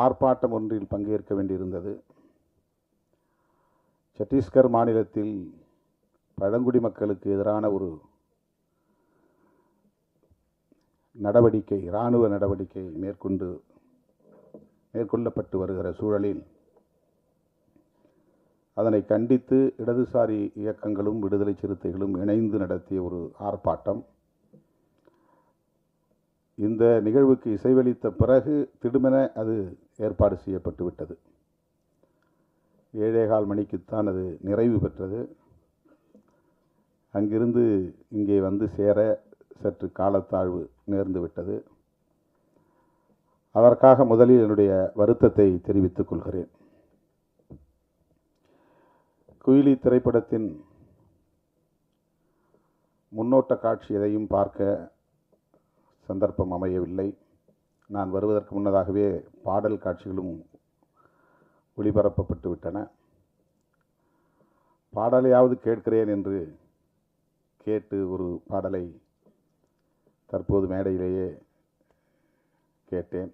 ஆர்ப்பாட்டம் ஒன்றில் பங்கேற்க வேண்டியிருந்தது. சத்தீஸ்கர் மாநிலத்தில் பழங்குடி மக்களுக்கு எதிரான ஒரு நடவடிக்கை, இராணுவ நடவடிக்கை மேற்கொள்ளப்பட்டு வருகிற சூழலில் அதனை கண்டித்து இடதுசாரி இயக்கங்களும் விடுதலை சிறுத்தைகளும் இணைந்து நடத்திய ஒரு ஆர்ப்பாட்டம். இந்த நிகழ்வுக்கு இசைவளித்த பிறகு திடுமென அது ஏற்பாடு செய்யப்பட்டு விட்டது. 7:15 மணிக்குத்தான் அது நிறைவு பெற்றது. அங்கிருந்து இங்கே வந்து சேர சற்று காலத்தாழ்வு நேர்ந்து விட்டது. அதற்காக முதலில் என்னுடைய வருத்தத்தை தெரிவித்துக் கொள்கிறேன். குயிலி திரைப்படத்தின் முன்னோட்ட காட்சி எதையும் பார்க்க சந்தர்ப்பம் அமையவில்லை. நான் வருவதற்கு முன்னதாகவே பாடல் காட்சிகளும் ஒளிபரப்பப்பட்டு விட்டன. பாடலையாவது கேட்கிறேன் என்று கேட்டு ஒரு பாடலை தற்போது மேடையிலேயே கேட்டேன்.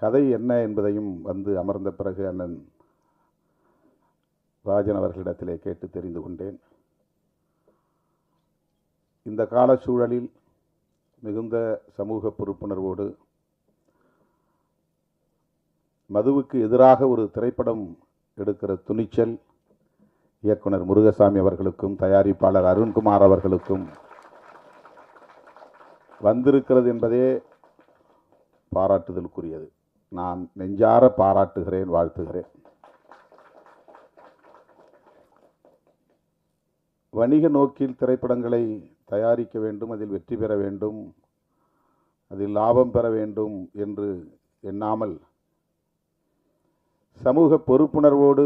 கதை என்ன என்பதையும் வந்து அமர்ந்த பிறகு அண்ணன் ராஜன் அவர்களிடத்திலே கேட்டு தெரிந்து கொண்டேன். இந்த கால சூழலில் மிகுந்த சமூக பொறுப்புணர்வோடு மதுவுக்கு எதிராக ஒரு திரைப்படம் எடுக்கிற துணிச்சல் இயக்குனர் முருகசாமி அவர்களுக்கும் தயாரிப்பாளர் அருண்குமார் அவர்களுக்கும் வந்திருக்கிறது என்பதே பாராட்டுதலுக்குரியது. நான் நெஞ்சார பாராட்டுகிறேன், வாழ்த்துகிறேன். வணிக நோக்கில் திரைப்படங்களை தயாரிக்க வேண்டும், அதில் வெற்றி பெற வேண்டும், அதில் லாபம் பெற வேண்டும் என்று எண்ணாமல் சமூக பொறுப்புணர்வோடு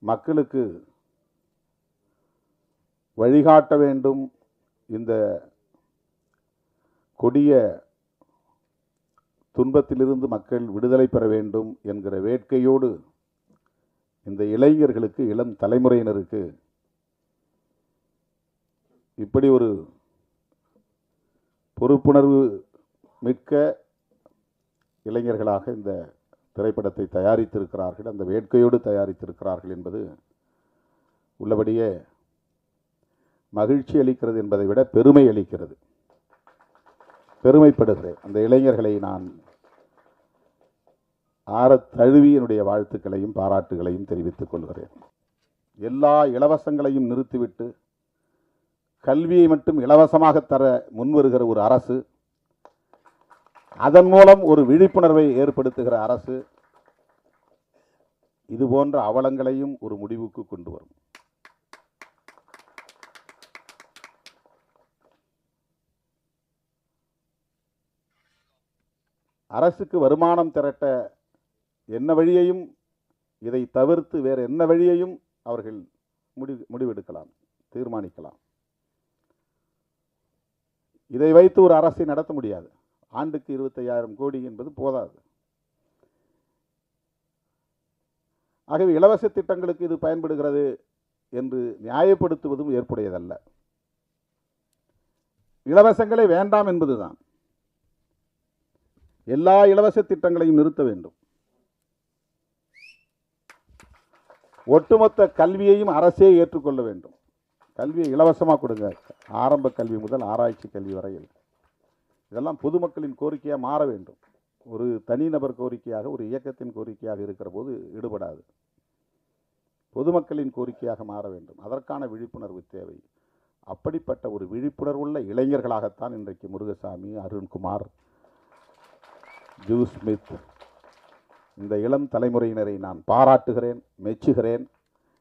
மக்களுக்கு வழிகாட்ட வேண்டும், இந்த கொடிய துன்பத்திலிருந்து மக்கள் விடுதலை பெற வேண்டும் என்கிற வேட்கையோடு இந்த இளைஞர்களுக்கு, இளம் தலைமுறையினருக்கு இப்படி ஒரு பொறுப்புணர்வு மிக்க இளைஞர்களாக இந்த திரைப்படத்தை தயாரித்திருக்கிறார்கள், அந்த வேட்கையோடு தயாரித்திருக்கிறார்கள் என்பது உள்ளபடியே மகிழ்ச்சி அளிக்கிறது என்பதை விட பெருமை அளிக்கிறது. பெருமைப்படுகிறேன். அந்த இளைஞர்களை நான் தழுவி என்னுடைய வாழ்த்துக்களையும் பாராட்டுகளையும் தெரிவித்துக் கொள்கிறேன். எல்லா இலவசங்களையும் நிறுத்திவிட்டு கல்வியை மட்டும் இலவசமாக தர முன்வருகிற ஒரு அரசு, அதன் மூலம் ஒரு விழிப்புணர்வை ஏற்படுத்துகிற அரசு, இது போன்ற அவலங்களையும் ஒரு முடிவுக்கு கொண்டு வரும். அரசுக்கு வருமானம் திரட்ட என்ன வழியையும், இதை தவிர்த்து வேறு என்ன வழியையும் அவர்கள் முடிவெடுக்கலாம், தீர்மானிக்கலாம். இதை வைத்து ஒரு அரசை நடத்த முடியாது. ஆண்டுக்கு 25,000 கோடி என்பது போதாது. ஆகவே இலவச திட்டங்களுக்கு இது பயன்படுகிறது என்று நியாயப்படுத்துவதும் ஏற்புடையதல்ல. இலவசங்களே வேண்டாம் என்பதுதான். எல்லா இலவச திட்டங்களையும் நிறுத்த வேண்டும். ஒட்டுமொத்த கல்வியையும் அரசே ஏற்றுக்கொள்ள வேண்டும். கல்வியை இலவசமாக கொடுங்க, ஆரம்ப கல்வி முதல் ஆராய்ச்சி கல்வி வரையில். இதெல்லாம் பொதுமக்களின் கோரிக்கையாக மாற வேண்டும். ஒரு தனிநபர் கோரிக்கையாக, ஒரு இயக்கத்தின் கோரிக்கையாக இருக்கிற போது ஈடுபடாது. பொதுமக்களின் கோரிக்கையாக மாற வேண்டும். அதற்கான விழிப்புணர்வு தேவை. அப்படிப்பட்ட ஒரு விழிப்புணர்வுள்ள இளைஞர்களாகத்தான் இன்றைக்கு முருகசாமி, அருண்குமார், ஜூஸ் ஸ்மித், இந்த இளம் தலைமுறையினரை நான் பாராட்டுகிறேன், மெச்சுகிறேன்.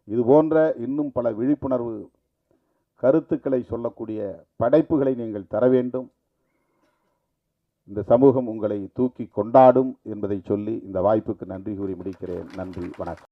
இதுபோன்ற இன்னும் பல விழிப்புணர்வு கருத்துக்களை சொல்லக்கூடிய படைப்புகளை நீங்கள் தர வேண்டும். இந்த சமூகம் உங்களை தூக்கி கொண்டாடும் என்பதை சொல்லி இந்த வாய்ப்புக்கு நன்றி கூறி முடிக்கிறேன். நன்றி, வணக்கம்.